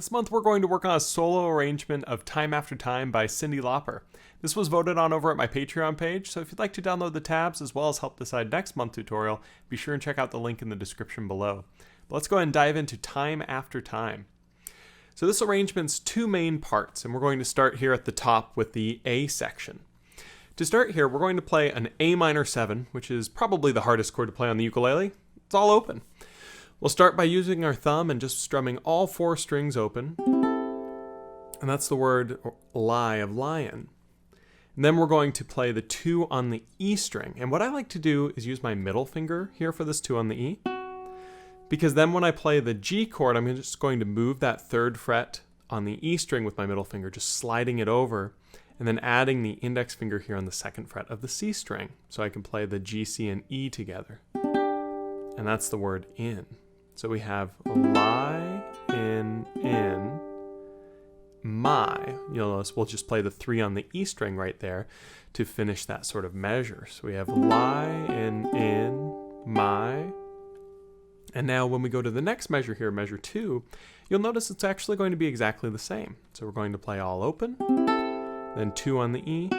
This month we're going to work on a solo arrangement of Time After Time by Cyndi Lauper. This was voted on over at my Patreon page, so if you'd like to download the tabs as well as help decide next month's tutorial, be sure and check out the link in the description below. But let's go ahead and dive into Time After Time. So this arrangement's two main parts, and we're going to start here at the top with the A section. To start here, we're going to play an A minor 7, which is probably the hardest chord to play on the ukulele. It's all open. We'll start by using our thumb and just strumming all 4 strings open. And that's the word lie of lion. And then we're going to play the 2 on the E string. And what I like to do is use my middle finger here for this 2 on the E. Because then when I play the G chord, I'm just going to move that 3rd fret on the E string with my middle finger, just sliding it over, and then adding the index finger here on the 2nd fret of the C string. So I can play the G, C, and E together. And that's the word in. So we have lie, in, my. You'll notice we'll just play the 3 on the E string right there to finish that sort of measure. So we have lie, in, my. And now when we go to the next measure here, measure 2, you'll notice it's actually going to be exactly the same. So we're going to play all open, then 2 on the E,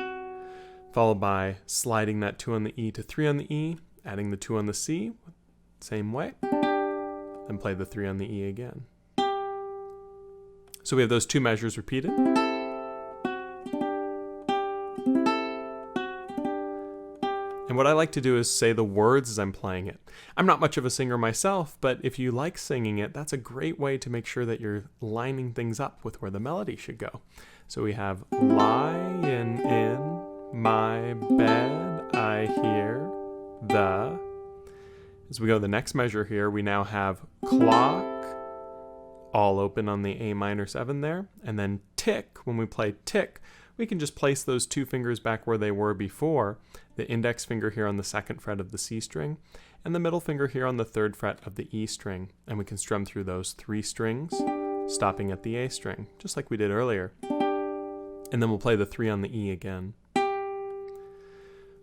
followed by sliding that 2 on the E to 3 on the E, adding the 2 on the C, same way. Then play the 3 on the E again. So we have those 2 measures repeated. And what I like to do is say the words as I'm playing it. I'm not much of a singer myself, but if you like singing it, that's a great way to make sure that you're lining things up with where the melody should go. So we have lie in my bed, I hear the. As we go to the next measure here, we now have clock, all open on the A minor 7 there, and then tick. When we play tick, we can just place those 2 fingers back where they were before, the index finger here on the 2nd fret of the C string, and the middle finger here on the 3rd fret of the E string, and we can strum through those 3 strings, stopping at the A string, just like we did earlier. And then we'll play the 3 on the E again.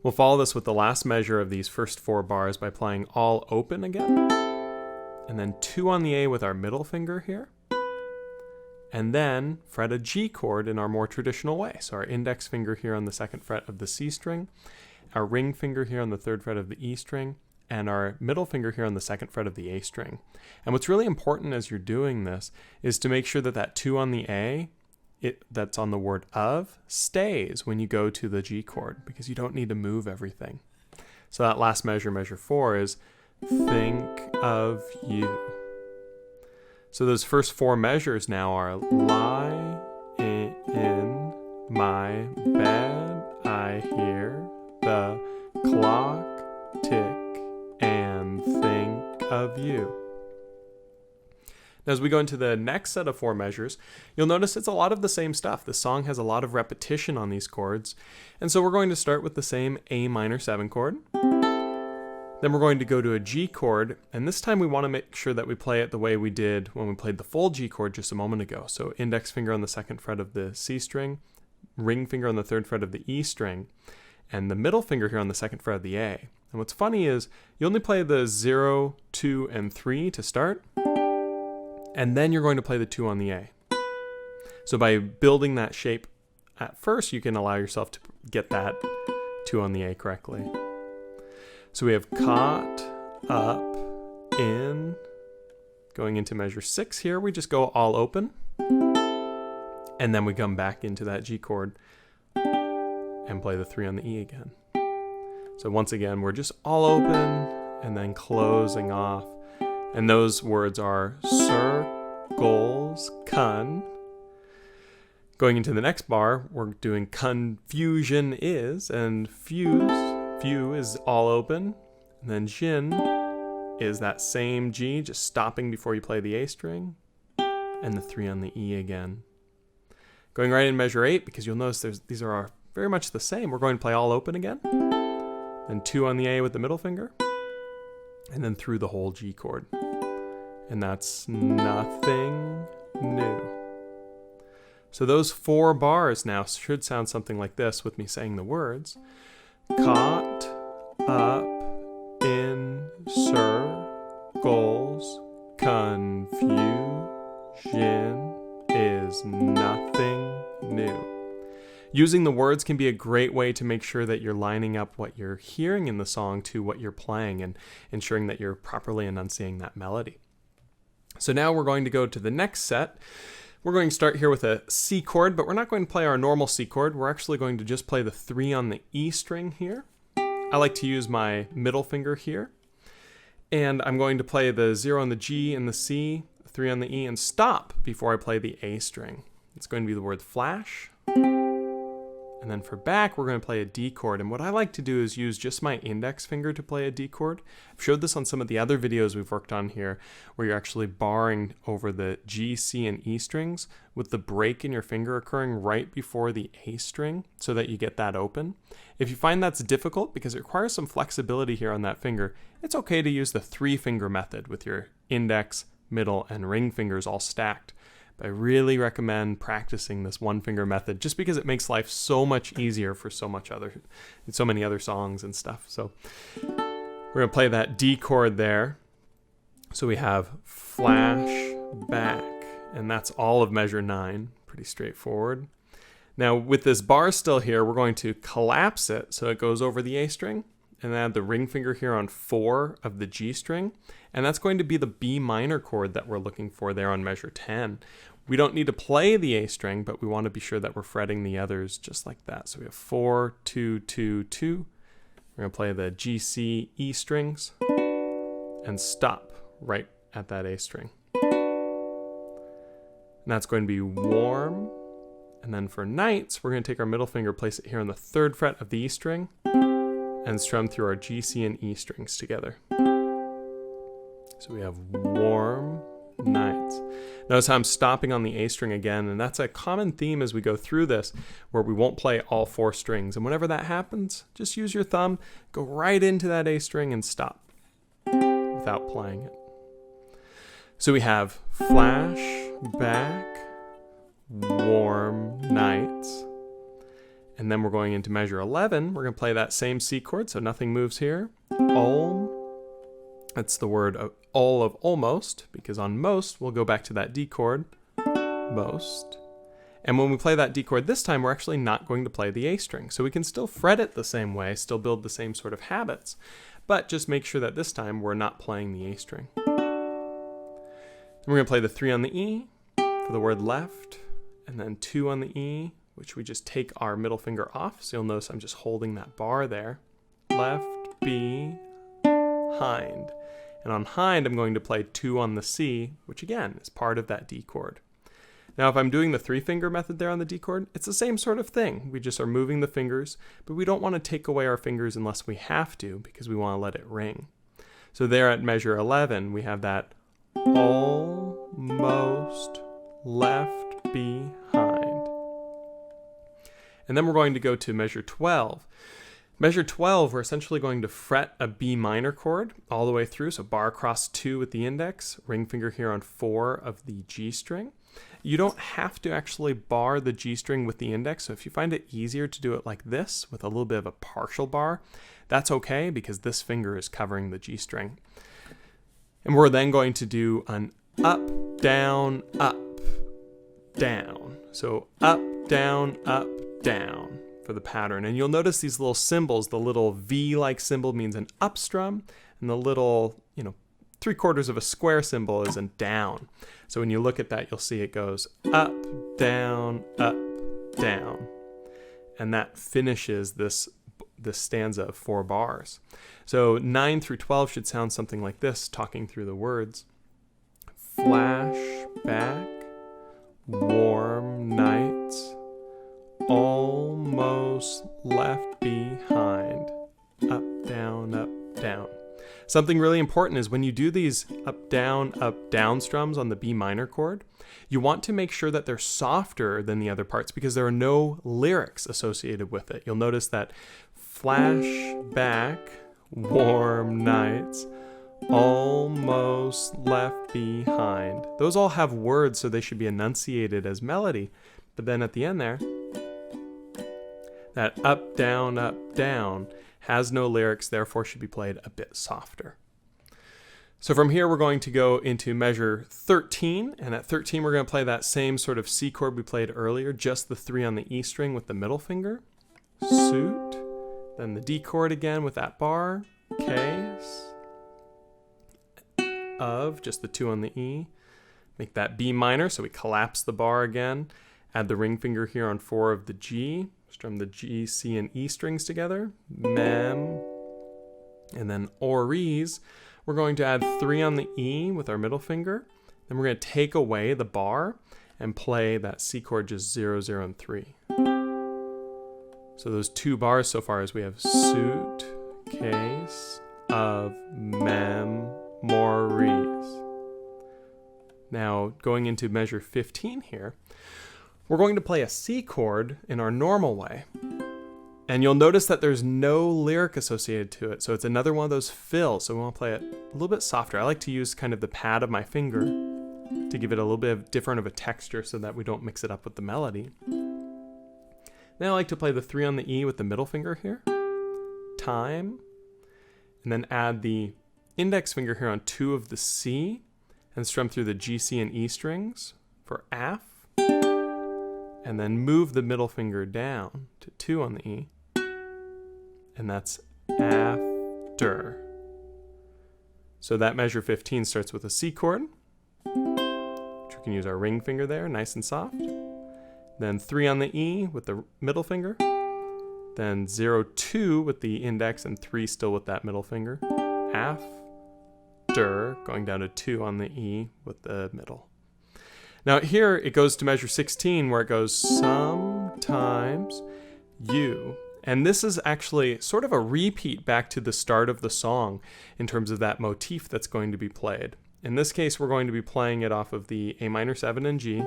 We'll follow this with the last measure of these first 4 bars by playing all open again, and then 2 on the A with our middle finger here, and then fret a G chord in our more traditional way. So our index finger here on the 2nd fret of the C string, our ring finger here on the 3rd fret of the E string, and our middle finger here on the 2nd fret of the A string. And what's really important as you're doing this is to make sure that that 2 on the A, that's on the word of, stays when you go to the G chord, because you don't need to move everything. So that last measure, measure 4, is think of you. So those first 4 measures now are lie in my bed, I hear the clock tick and think of you. Now, as we go into the next set of 4 measures, you'll notice it's a lot of the same stuff. The song has a lot of repetition on these chords. And so we're going to start with the same A minor 7 chord. Then we're going to go to a G chord, and this time we want to make sure that we play it the way we did when we played the full G chord just a moment ago. So index finger on the 2nd fret of the C string, ring finger on the 3rd fret of the E string, and the middle finger here on the 2nd fret of the A. And what's funny is you only play the 0, 2, and 3 to start, and then you're going to play the 2 on the A. So by building that shape at first, you can allow yourself to get that 2 on the A correctly. So we have caught, up, in. Going into measure 6 here, we just go all open. And then we come back into that G chord and play the 3 on the E again. So once again, we're just all open and then closing off. And those words are circles, con. Going into the next bar, we're doing confusion is, and few is all open. And then jin is that same G, just stopping before you play the A string, and the 3 on the E again. Going right in measure 8, because you'll notice these are very much the same. We're going to play all open again, then 2 on the A with the middle finger, and then through the whole G chord. And that's nothing new. So those 4 bars now should sound something like this with me saying the words. Caught, up, in, circles, confusion, is nothing new. Using the words can be a great way to make sure that you're lining up what you're hearing in the song to what you're playing and ensuring that you're properly enunciating that melody. So now we're going to go to the next set. We're going to start here with a C chord, but we're not going to play our normal C chord. We're actually going to just play the 3 on the E string here. I like to use my middle finger here. And I'm going to play the 0 on the G and the C, 3 on the E, and stop before I play the A string. It's going to be the word flash. And then for back, we're going to play a D chord. And what I like to do is use just my index finger to play a D chord. I've showed this on some of the other videos we've worked on here, where you're actually barring over the G, C, and E strings with the break in your finger occurring right before the A string so that you get that open. If you find that's difficult because it requires some flexibility here on that finger, it's okay to use the 3-finger method with your index, middle, and ring fingers all stacked. I really recommend practicing this 1-finger method just because it makes life so much easier for so many other songs and stuff. So we're going to play that D chord there. So we have flash, back, and that's all of measure 9. Pretty straightforward. Now with this bar still here, we're going to collapse it so it goes over the A string and add the ring finger here on 4 of the G string. And that's going to be the B minor chord that we're looking for there on measure 10. We don't need to play the A string, but we want to be sure that we're fretting the others just like that. So we have 4, 2, 2, 2. We're going to play the G, C, E strings and stop right at that A string. And that's going to be warm. And then for nights, we're going to take our middle finger, place it here on the 3rd fret of the E string, and strum through our G, C, and E strings together. So we have warm nights. Notice how I'm stopping on the A string again, and that's a common theme as we go through this, where we won't play all 4 strings. And whenever that happens, just use your thumb, go right into that A string and stop without playing it. So we have flash, back, warm nights. And then we're going into measure 11. We're going to play that same C chord, so nothing moves here. Om. That's the word all of almost, because on most, we'll go back to that D chord, most. And when we play that D chord this time, we're actually not going to play the A string. So we can still fret it the same way, still build the same sort of habits, but just make sure that this time we're not playing the A string. Then we're going to play the 3 on the E for the word left, and then 2 on the E, which we just take our middle finger off. So you'll notice I'm just holding that bar there. Left, B, hind. And on hind, I'm going to play 2 on the C, which again is part of that D chord. Now, if I'm doing the 3-finger method there on the D chord, it's the same sort of thing. We just are moving the fingers, but we don't want to take away our fingers unless we have to, because we want to let it ring. So there at measure 11, we have that almost left behind. And then we're going to go to measure 12. Measure 12, we're essentially going to fret a B minor chord all the way through. So bar across 2 with the index, ring finger here on 4 of the G string. You don't have to actually bar the G string with the index. So if you find it easier to do it like this with a little bit of a partial bar, that's okay because this finger is covering the G string. And we're then going to do an up, down, down. So up, down, down for the pattern. And you'll notice these little symbols. The little V-like symbol means an up strum, and the little, 3/4 of a square symbol is a down. So when you look at that, you'll see it goes up, down, down. And that finishes this stanza of 4 bars. So 9 through 12 should sound something like this, talking through the words. Flash back, warm nights, almost left behind, up, down. Something really important is when you do these up, down strums on the B minor chord, you want to make sure that they're softer than the other parts because there are no lyrics associated with it. You'll notice that flash back, warm nights, almost left behind. Those all have words, so they should be enunciated as melody. But then at the end there, that up, down, has no lyrics, therefore should be played a bit softer. So from here, we're going to go into measure 13. And at 13, we're going to play that same sort of C chord we played earlier, just the 3 on the E string with the middle finger. Suit. Then the D chord again with that bar. Case. Of, just the 2 on the E. Make that B minor, so we collapse the bar again. Add the ring finger here on 4 of the G. Strum the G, C, and E strings together. Mem. And then ories. We're going to add 3 on the E with our middle finger. Then we're going to take away the bar and play that C chord just 0, 0, and 3. So those 2 bars so far is we have suit, case, of, memories. Now going into measure 15 here, we're going to play a C chord in our normal way. And you'll notice that there's no lyric associated to it. So it's another one of those fills. So we want to play it a little bit softer. I like to use kind of the pad of my finger to give it a little bit of different of a texture so that we don't mix it up with the melody. Then I like to play the 3 on the E with the middle finger here. Time. And then add the index finger here on 2 of the C and strum through the G, C, and E strings for af. And then move the middle finger down to 2 on the E. And that's after. So that measure 15 starts with a C chord, which we can use our ring finger there, nice and soft. Then 3 on the E with the middle finger. Then 0, 2 with the index, and 3 still with that middle finger. After, going down to 2 on the E with the middle. Now here it goes to measure 16 where it goes sometimes you. And this is actually sort of a repeat back to the start of the song in terms of that motif that's going to be played. In this case, we're going to be playing it off of the A minor 7 and G.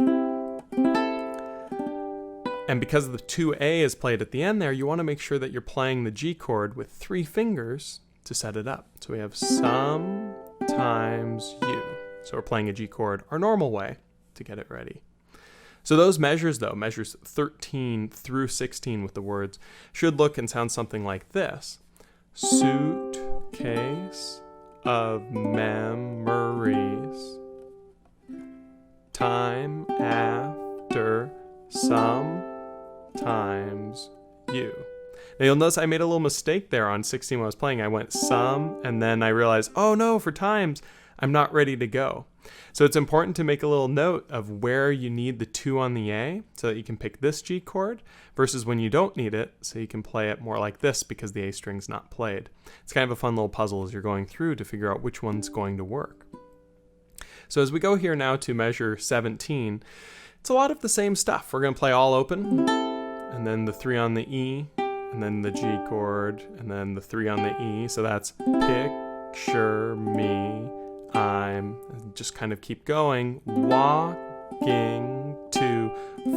And because the 2A is played at the end there, you want to make sure that you're playing the G chord with 3 fingers to set it up. So we have sometimes you. So we're playing a G chord our normal way to get it ready. So those measures though, measures 13 through 16 with the words, should look and sound something like this. Suitcase of memories. Time after sometimes you. Now you'll notice I made a little mistake there on 16 when I was playing. I went some and then I realized, oh no, for times I'm not ready to go. So it's important to make a little note of where you need the 2 on the A so that you can pick this G chord versus when you don't need it so you can play it more like this because the A string's not played. It's kind of a fun little puzzle as you're going through to figure out which one's going to work. So as we go here now to measure 17, it's a lot of the same stuff. We're going to play all open and then the 3 on the E and then the G chord and then the 3 on the E. So that's picture me. I'm just kind of keep going, walking too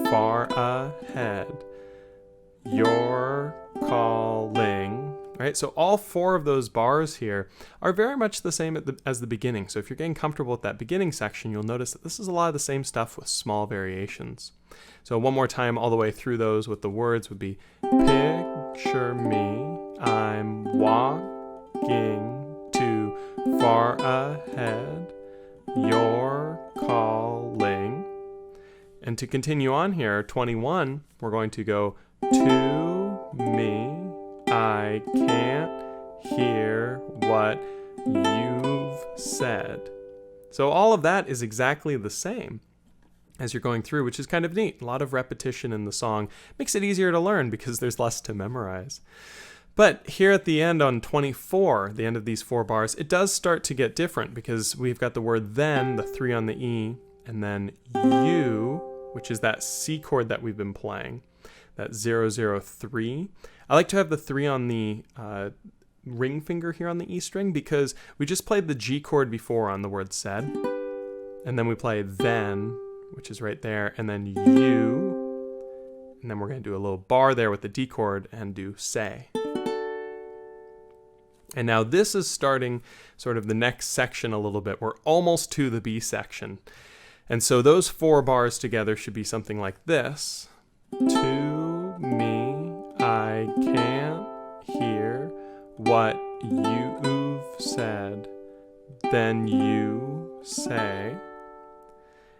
far ahead. You're calling, right? So all 4 of those bars here are very much the same as the beginning. So if you're getting comfortable with that beginning section, you'll notice that this is a lot of the same stuff with small variations. So one more time all the way through those with the words would be picture me, I'm walking too far ahead, you're calling. And to continue on here, 21, we're going to go to me, I can't hear what you've said. So all of that is exactly the same as you're going through, which is kind of neat. A lot of repetition in the song makes it easier to learn because there's less to memorize. But here at the end on 24, the end of these 4 bars, it does start to get different because we've got the word then, the 3 on the E, and then you, which is that C chord that we've been playing, that 0, 0, 3. I like to have the 3 on the ring finger here on the E string because we just played the G chord before on the word said, and then we play then, which is right there, and then you, and then we're going to do a little bar there with the D chord and do say. And now this is starting sort of the next section a little bit. We're almost to the B section. And so those 4 bars together should be something like this. To me, I can't hear what you've said. then you say.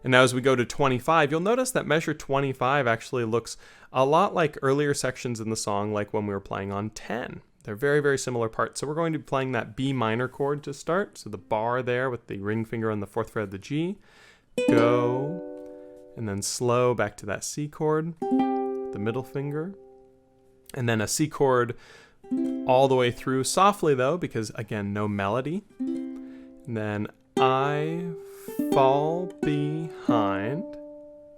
And now as we go to 25, you'll notice that measure 25 actually looks a lot like earlier sections in the song, like when we were playing on 10. They're very, very similar parts. So we're going to be playing that B minor chord to start. So the bar there with the ring finger on the 4th fret of the G. Go, and then slow back to that C chord, the middle finger. And then a C chord all the way through, softly though, because again, no melody. And then I fall behind,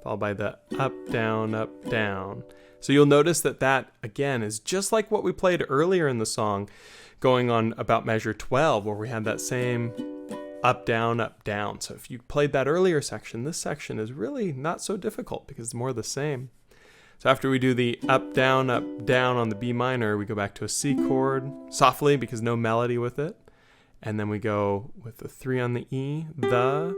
followed by the up, down, up, down. So you'll notice that that, again, is just like what we played earlier in the song, going on about measure 12, where we had that same up, down, up, down. So if you played that earlier section, this section is really not so difficult because it's more the same. So after we do the up, down, on the B minor, we go back to a C chord, softly because no melody with it. And then we go with the 3 on the E, the.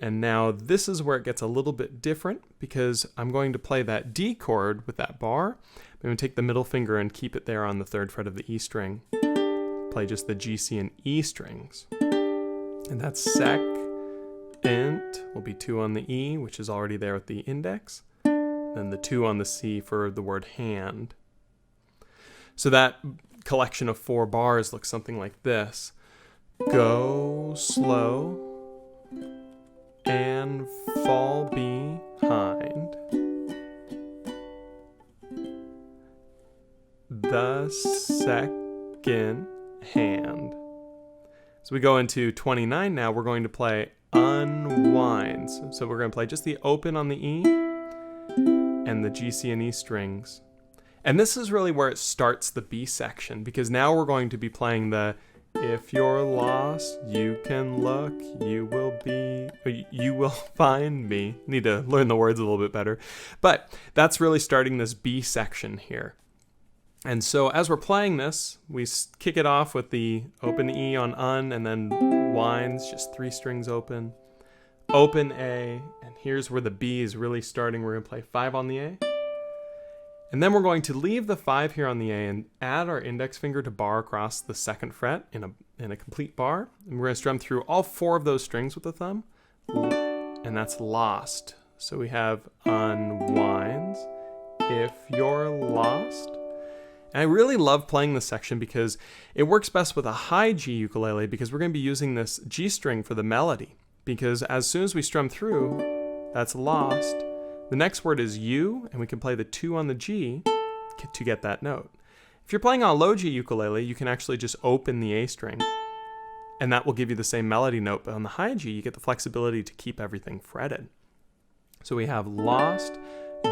And now this is where it gets a little bit different because I'm going to play that D chord with that bar. I'm going to take the middle finger and keep it there on the 3rd fret of the E string. Play just the G, C, and E strings. And that's second will be 2 on the E, which is already there with the index. Then the 2 on the C for the word hand. So that collection of 4 bars looks something like this. Go slow and fall behind the second hand. So we go into 29 now. We're going to play unwinds. So we're going to play just the open on the E and the G, C, and E strings. And this is really where it starts the B section, because now we're going to be playing the if you're lost, you can look, you will find me. Need to learn the words a little bit better. But that's really starting this B section here. And so as we're playing this, we kick it off with the open E on un, and then winds, just 3 strings open. Open A, and here's where the B is really starting. We're going to play 5 on the A. And then we're going to leave the 5 here on the A and add our index finger to bar across the 2nd fret in a complete bar. And we're going to strum through all 4 of those strings with the thumb. And that's lost. So we have unwinds, if you're lost. And I really love playing this section because it works best with a high G ukulele, because we're going to be using this G string for the melody. Because as soon as we strum through, that's lost. The next word is you, and we can play the 2 on the G to get that note. If you're playing on a low G ukulele, you can actually just open the A string, and that will give you the same melody note. But on the high G, you get the flexibility to keep everything fretted. So we have lost,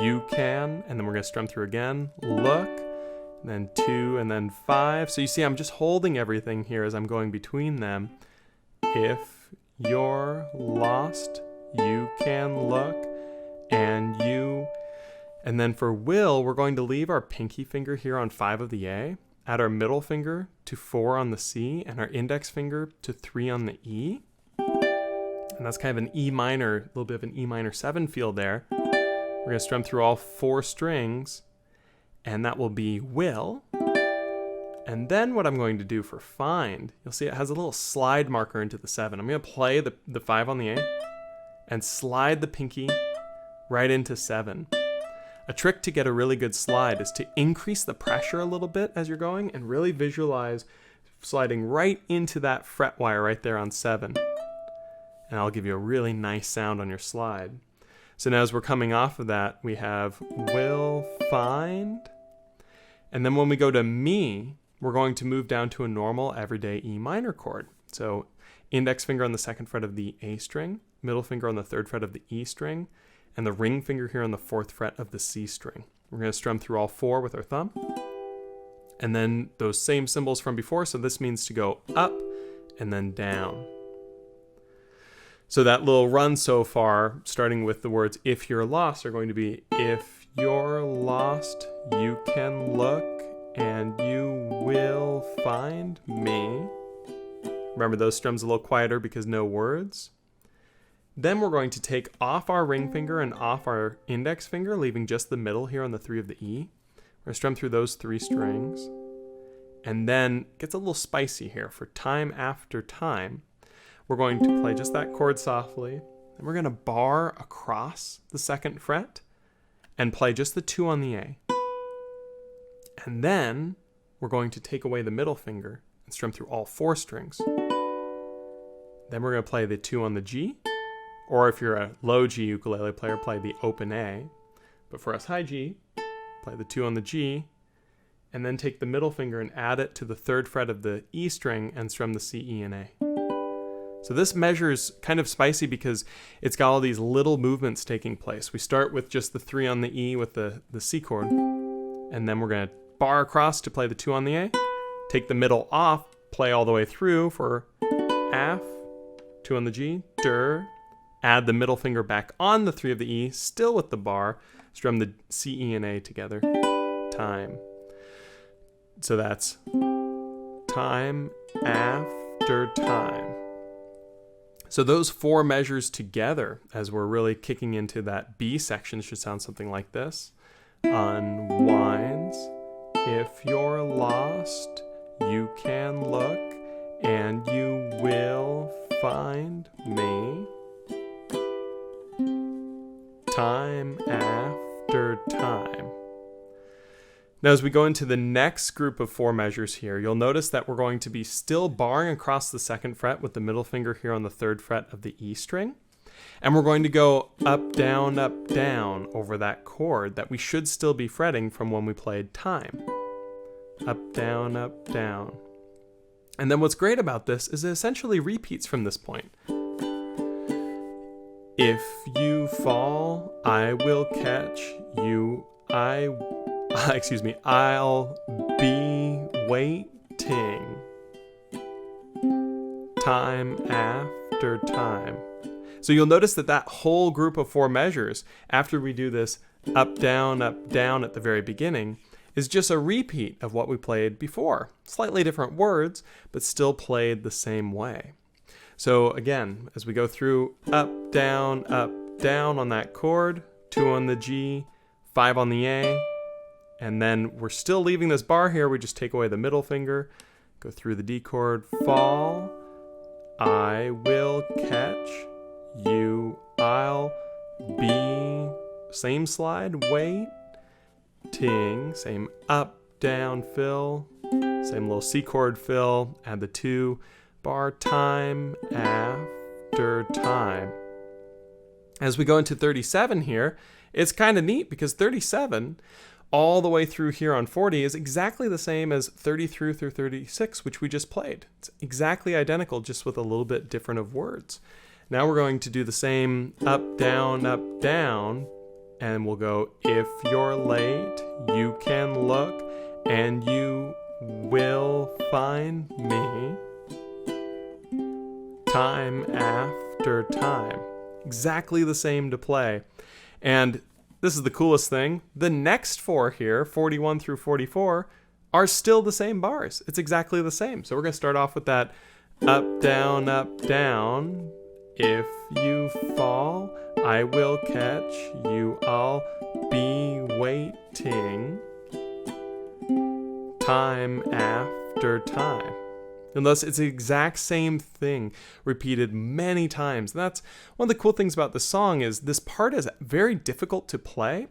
you can, and then we're going to strum through again, look, and then 2, and then 5. So you see I'm just holding everything here as I'm going between them. If you're lost, you can look, and you. And then for will, we're going to leave our pinky finger here on 5 of the A, add our middle finger to 4 on the C, and our index finger to 3 on the E. And that's kind of an E minor, a little bit of an E minor 7 feel there. We're going to strum through all 4 strings, and that will be will. And then what I'm going to do for find, you'll see it has a little slide marker into the 7. I'm going to play the 5 on the A and slide the pinky right into 7. A trick to get a really good slide is to increase the pressure a little bit as you're going and really visualize sliding right into that fret wire right there on 7. And I'll give you a really nice sound on your slide. So now as we're coming off of that, we have will find. And then when we go to me, we're going to move down to a normal everyday E minor chord. So index finger on the 2nd fret of the A string, middle finger on the 3rd fret of the E string, and the ring finger here on the 4th fret of the C string. We're going to strum through all 4 with our thumb. And then those same symbols from before, so this means to go up and then down. So that little run so far, starting with the words if you're lost, are going to be if you're lost, you can look and you will find me. Remember, those strums a little quieter because no words. Then we're going to take off our ring finger and off our index finger, leaving just the middle here on the 3 of the E. We're going to strum through those 3 strings. And then it gets a little spicy here. For time after time, we're going to play just that chord softly, and we're going to bar across the 2nd fret and play just the 2 on the A. And then we're going to take away the middle finger and strum through all 4 strings. Then we're going to play the 2 on the G, or if you're a low G ukulele player, play the open A. But for us high G, play the 2 on the G, and then take the middle finger and add it to the 3rd fret of the E string and strum the C, E, and A. So this measure is kind of spicy because it's got all these little movements taking place. We start with just the 3 on the E with the C chord, and then we're going to bar across to play the 2 on the A, take the middle off, play all the way through for F, 2 on the G, dur, add the middle finger back on the 3 of the E, still with the bar, strum the C, E, and A together, time. So that's time after time. So those 4 measures together, as we're really kicking into that B section, should sound something like this. Unwinds. If you're lost, you can look and you will find me. Time after time. Now, as we go into the next group of 4 measures here, you'll notice that we're going to be still barring across the 2nd fret with the middle finger here on the 3rd fret of the E string. And we're going to go up, down, over that chord that we should still be fretting from when we played time. Up, down, up, down. And then what's great about this is it essentially repeats from this point. If you fall, I will catch you. I'll be waiting. Time after time. So you'll notice that that whole group of 4 measures, after we do this up, down at the very beginning, is just a repeat of what we played before. Slightly different words, but still played the same way. So again, as we go through up, down on that chord, 2 on the G, 5 on the A, and then we're still leaving this bar here. We just take away the middle finger, go through the D chord, fall, I will catch you, I'll be, same slide, waiting, same up, down, fill, same little C chord fill, add the 2, bar, time after time. As we go into 37 here, it's kind of neat because 37 all the way through here on 40 is exactly the same as 33 through 36, which we just played. It's exactly identical, just with a little bit different of words. Now we're going to do the same up, down, and we'll go, if you're late, you can look, and you will find me. Time after time. Exactly the same to play. And this is the coolest thing. The next 4 here, 41 through 44, are still the same bars. It's exactly the same. So we're going to start off with that up, down. If you fall, I will catch you. I'll be waiting. Time after time. And thus, it's the exact same thing repeated many times. And that's one of the cool things about the song is this part is very difficult to play,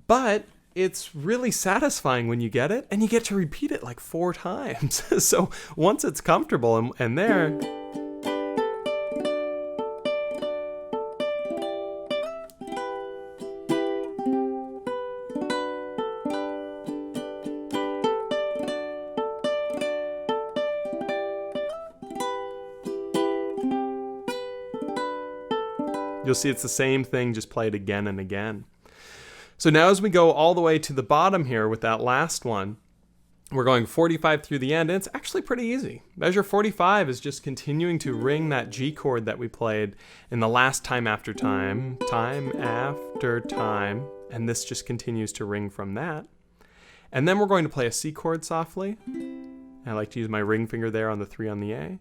but it's really satisfying when you get it, and you get to repeat it like 4 times. So once it's comfortable and there... You'll see it's the same thing, just played again and again. So now as we go all the way to the bottom here with that last one, we're going 45 through the end, and it's actually pretty easy. Measure 45 is just continuing to ring that G chord that we played in the last time after time, and this just continues to ring from that. And then we're going to play a C chord softly. I like to use my ring finger there on the 3 on the A.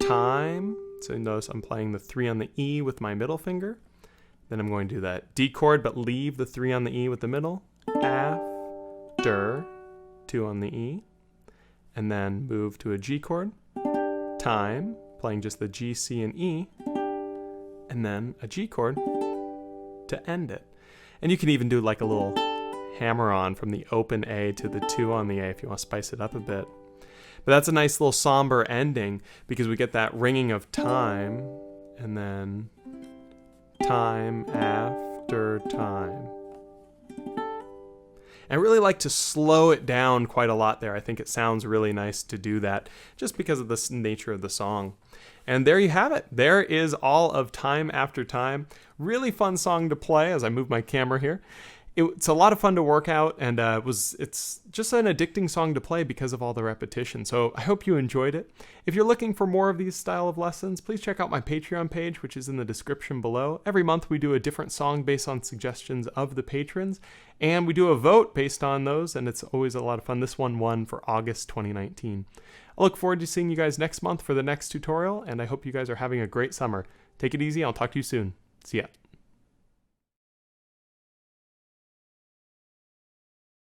Time. So notice I'm playing the 3 on the E with my middle finger. Then I'm going to do that D chord, but leave the 3 on the E with the middle. After, 2 on the E. And then move to a G chord. Time, playing just the G, C, and E, and then a G chord to end it. And you can even do like a little hammer on from the open A to the 2 on the A if you want to spice it up a bit. But that's a nice little somber ending because we get that ringing of time and then time after time. I really like to slow it down quite a lot there. I think it sounds really nice to do that just because of the nature of the song. And there you have it. There is all of Time After Time. Really fun song to play as I move my camera here. It's a lot of fun to work out, and it's just an addicting song to play because of all the repetition. So I hope you enjoyed it. If you're looking for more of these style of lessons, please check out my Patreon page, which is in the description below. Every month we do a different song based on suggestions of the patrons, and we do a vote based on those, and it's always a lot of fun. This one won for August 2019. I look forward to seeing you guys next month for the next tutorial, and I hope you guys are having a great summer. Take it easy. I'll talk to you soon. See ya.